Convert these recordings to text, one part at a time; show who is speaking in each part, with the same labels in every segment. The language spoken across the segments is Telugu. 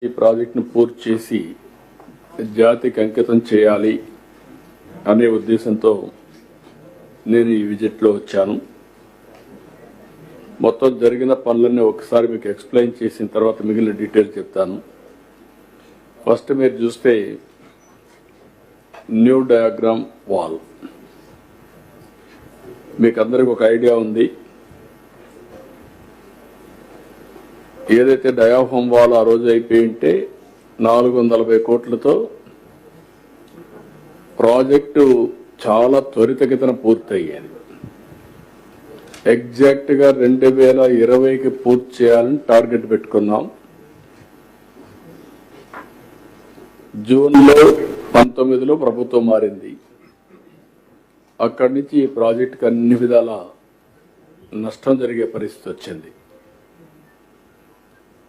Speaker 1: ఈ ప్రాజెక్టును పూర్తి చేసి జాతికి అంకితం చేయాలి అనే ఉద్దేశంతో నేను ఈ విజిట్లో వచ్చాను. మొత్తం జరిగిన పనులన్నీ ఒకసారి మీకు ఎక్స్ప్లెయిన్ చేసిన తర్వాత మిగిలిన డీటెయిల్ చెప్తాను. ఫస్ట్ మీరు చూస్తే న్యూ డయాగ్రామ్ వాల్, మీకు అందరికి ఒక ఐడియా ఉంది. ఏదైతే డయాఫామ్ వాల్ ఆ రోజు అయిపోయి ఉంటే 440 కోట్లతో ప్రాజెక్టు చాలా త్వరితగతిన పూర్తయ్యేది. ఎగ్జాక్ట్ గా 2020కి పూర్తి చేయాలని టార్గెట్ పెట్టుకున్నాం. జూన్లో 19లో ప్రభుత్వం మారింది. అక్కడి నుంచి ఈ ప్రాజెక్టుకి అన్ని విధాల నష్టం జరిగే పరిస్థితి వచ్చింది.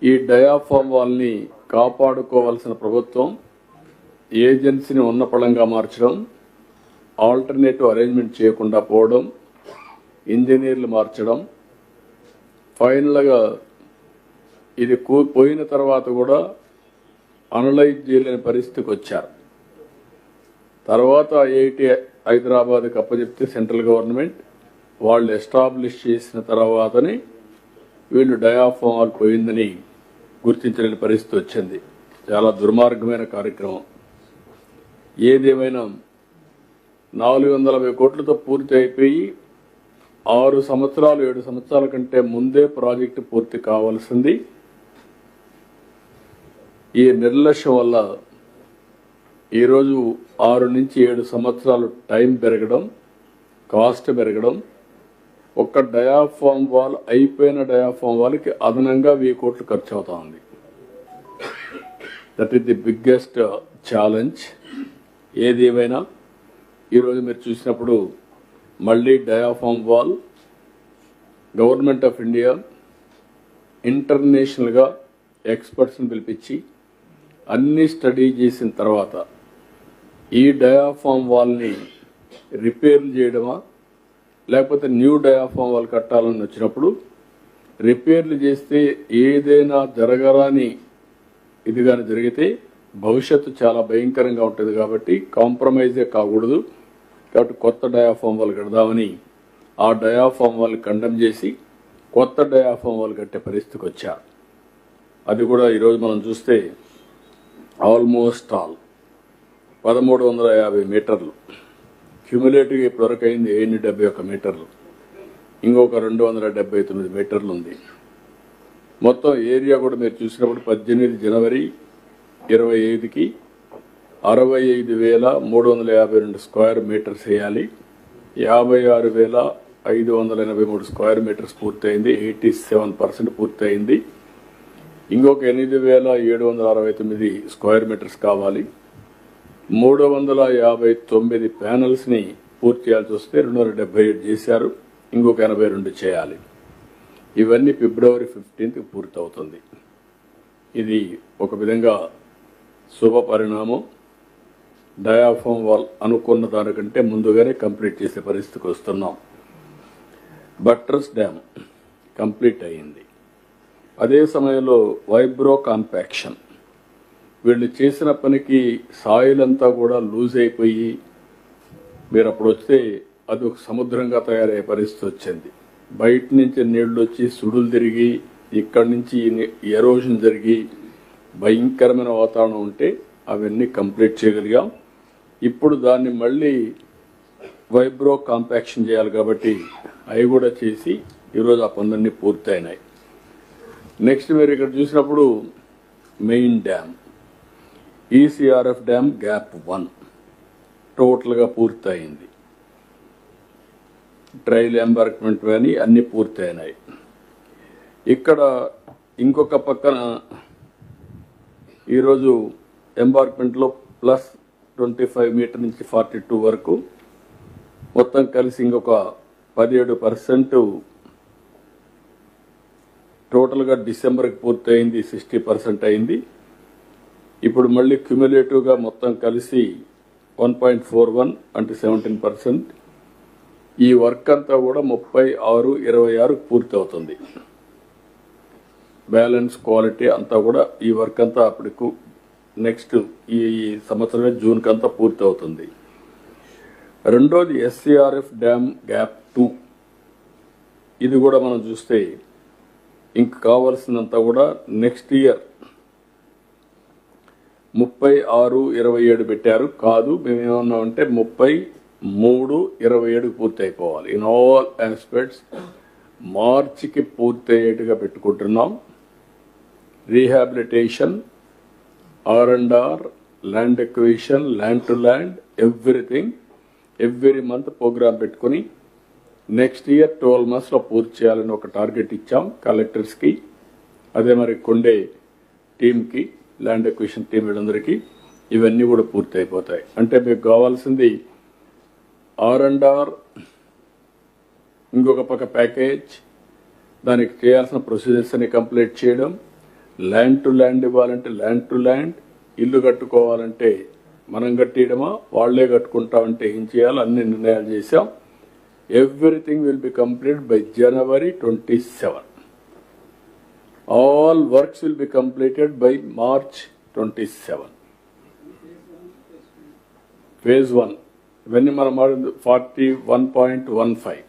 Speaker 1: ఈ డయాఫామ్ వాల్ని కాపాడుకోవాల్సిన ప్రభుత్వం ఏజెన్సీని ఉన్నపళంగా మార్చడం, ఆల్టర్నేటివ్ అరేంజ్మెంట్ చేయకుండా పోవడం, ఇంజనీర్లు మార్చడం, ఫైనల్గా ఇది పోయిన తర్వాత కూడా అనలైజ్ చేయలేని పరిస్థితికి వచ్చారు. తర్వాత ఐఐటి హైదరాబాద్కి అప్పచెప్తే సెంట్రల్ గవర్నమెంట్ వాళ్ళు ఎస్టాబ్లిష్ చేసిన తర్వాతనే వీళ్ళు డయాఫామ్ వాల్ పోయిందని గుర్తించలేని పరిస్థితి వచ్చింది. చాలా దుర్మార్గమైన కార్యక్రమం. ఏదేమైనా 440 కోట్లతో పూర్తి అయిపోయి 6 సంవత్సరాలు 7 సంవత్సరాల కంటే ముందే ప్రాజెక్టు పూర్తి కావాల్సింది. ఈ నిర్లక్ష్యం వల్ల ఈరోజు 6 నుంచి 7 సంవత్సరాలు టైం పెరగడం, కాస్ట్ పెరగడం, ఒక్క డయాఫామ్ వాల్ అయిపోయిన డయాఫామ్ వాల్కి అదనంగా 1000 కోట్లు ఖర్చు అవుతా ఉంది. That is the biggest challenge. ఏది ఏమైనా ఈరోజు మీరు చూసినప్పుడు మళ్ళీ diaphragm wall government of India ఇంటర్నేషనల్గా ఎక్స్పర్ట్స్ని పిలిపించి అన్ని స్టడీ చేసిన తర్వాత ఈ డయాఫామ్ వాల్ని రిపేర్లు చేయడమా లేకపోతే న్యూ డయాఫామ్ వాల్ కట్టాలని వచ్చినప్పుడు రిపేర్లు చేస్తే ఏదైనా జరగరాని ఇది కానీ జరిగితే భవిష్యత్తు చాలా భయంకరంగా ఉంటుంది. కాబట్టి కాంప్రమైజే కాకూడదు. కాబట్టి కొత్త డయాఫామ్ వాల్ కడదామని ఆ డయాఫామ్ వాల్ కండెమ్ చేసి కొత్త డయాఫామ్ వాల్ కట్టే పరిస్థితికి వచ్చారు. అది కూడా ఈరోజు మనం చూస్తే ఆల్మోస్ట్ ఆల్ 1350 మీటర్లు క్యూములేటివ్గా ఇప్పటివరకు అయింది 71 మీటర్లు, ఇంకొక 279 మీటర్లు ఉంది. మొత్తం ఏరియా కూడా మీరు చూసినప్పుడు 18 జనవరి 25కి 65,352 స్క్వేర్ మీటర్స్ వేయాలి. 56,583 స్క్వేర్ మీటర్స్ పూర్తయింది. 87% పూర్తయింది. ఇంకొక 8,769 స్క్వేర్ మీటర్స్ కావాలి. 359 ప్యానల్స్ ని పూర్తి చేయాల్సి వస్తే 277 చేశారు. ఇంకొక 82 చేయాలి. ఇవన్నీ ఫిబ్రవరి 15కి పూర్తవుతుంది. ఇది ఒక విధంగా శుభ పరిణామం. డయాఫామ్ వాల్ అనుకున్న దానికంటే ముందుగానే కంప్లీట్ చేసే పరిస్థితికి వస్తున్నాం. బట్రస్ డ్యామ్ కంప్లీట్ అయ్యింది. అదే సమయంలో వైబ్రో కాంపాక్షన్, వీళ్ళు చేసిన పనికి సాయిల్ అంతా కూడా లూజ్ అయిపోయి మీరు అప్పుడు వస్తే అది ఒక సముద్రంగా తయారయ్యే పరిస్థితి వచ్చింది. బయట నుంచి నీళ్లు వచ్చి సుడులు తిరిగి ఇక్కడి నుంచి ఎరోషన్ జరిగి భయంకరమైన వాతావరణం ఉంటే అవన్నీ కంప్లీట్ చేయగలిగాం. ఇప్పుడు దాన్ని మళ్ళీ వైబ్రో కాంపాక్షన్ చేయాలి కాబట్టి అవి కూడా చేసి ఈరోజు ఆ పనులన్నీ పూర్తయినాయి. నెక్స్ట్ మీరు ఇక్కడ చూసినప్పుడు main dam ECRF dam gap 1 టోటల్గా పూర్తయింది. ట్రైల్ ఎంబార్క్మెంట్ కానీ అన్ని పూర్తయినాయి. ఇక్కడ ఇంకొక పక్కన ఈరోజు ఎంబార్క్మెంట్లో +25 మీటర్ నుంచి 42 వరకు మొత్తం కలిసి ఇంకొక 17% టోటల్గా డిసెంబర్కి పూర్తయింది. 60% అయింది. ఇప్పుడు మళ్ళీ క్యుములేటివ్గా మొత్తం కలిసి 1.41 అంటే 17%. ఈ వర్క్ అంతా కూడా 36/26 పూర్తి అవుతుంది. బ్యాలెన్స్ క్వాలిటీ అంతా కూడా ఈ వర్క్ అంతా అప్పటికు నెక్స్ట్ ఈ సంవత్సరమే జూన్ కంతా పూర్తి అవుతుంది. రెండోది ఎస్సీఆర్ఎఫ్ డ్యామ్ గ్యాప్ 2, ఇది కూడా మనం చూస్తే ఇంక కావాల్సినంత కూడా నెక్స్ట్ ఇయర్ 36-27 పెట్టారు. కాదు, మేము ఏమన్నామంటే 33-27 పూర్తి అయిపోవాలి. ఇన్ ఆల్ ఆస్పెక్ట్స్ మార్చికి పూర్తి అయ్యేట్టుగా పెట్టుకుంటున్నాం. Rehabilitation, R&R, land acquisition, land to land, everything every month programme పెట్టుకుని నెక్స్ట్ ఇయర్ 12 months పూర్తి చేయాలని ఒక టార్గెట్ ఇచ్చాం కలెక్టర్స్కి. అదే మరి కొండే టీంకి, ల్యాండ్ ఎక్విజిషన్ టీం వీళ్ళందరికీ ఇవన్నీ కూడా పూర్తి అయిపోతాయి. అంటే మీకు కావాల్సింది R&R, ఇంకొక పక్క ప్యాకేజ్, దానికి చేయాల్సిన ప్రొసీజర్స్ అని కంప్లీట్ చేయడం, ల్యాండ్ టు ల్యాండ్ ఇవ్వాలంటే ల్యాండ్ టు ల్యాండ్, ఇల్లు కట్టుకోవాలంటే మనం కట్టియడమా వాళ్లే కట్టుకుంటామంటే ఏం చేయాలో అన్ని నిర్ణయాలు చేశాం. Everything will be complete by January 27. All works will be completed by March 27. Phase 1 ఇవన్నీ మనం 41.15.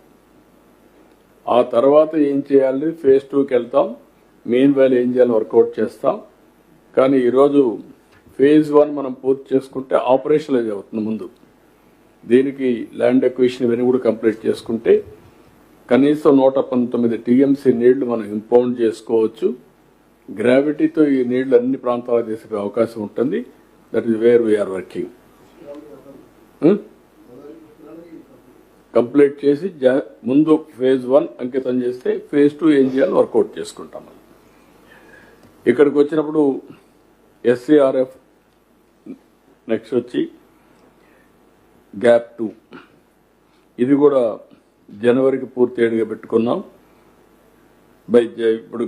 Speaker 1: ఆ తర్వాత ఏం చేయాలి, Phase 2కి వెళ్తాం. మెయిన్ వ్యాల్యూ ఏం చేయాలని వర్కౌట్ చేస్తాం. కానీ ఈరోజు Phase 1 మనం పూర్తి చేసుకుంటే ఆపరేషనలైజ్ అవుతుంది. ముందు దీనికి ల్యాండ్ ఎక్విజిషన్ ఇవన్నీ కూడా కంప్లీట్ చేసుకుంటే కనీసం 119 TMC నీళ్లు మనం ఇంపౌండ్ చేసుకోవచ్చు. గ్రావిటీతో ఈ నీళ్లు అన్ని ప్రాంతాలకు తీసుకునే అవకాశం ఉంటుంది. That is where we're working. Complete చేసి ముందు Phase 1 అంకితం చేస్తే Phase 2 ఏం చేయాలో వర్కౌట్ చేసుకుంటాం. ఇక్కడికి వచ్చినప్పుడు ఎస్సీఆర్ఎఫ్, నెక్స్ట్ వచ్చి గ్యాప్ 2, ఇది కూడా జనవరికి పూర్తి అయ్యేట్టుగా పెట్టుకున్నాం. ఇప్పుడు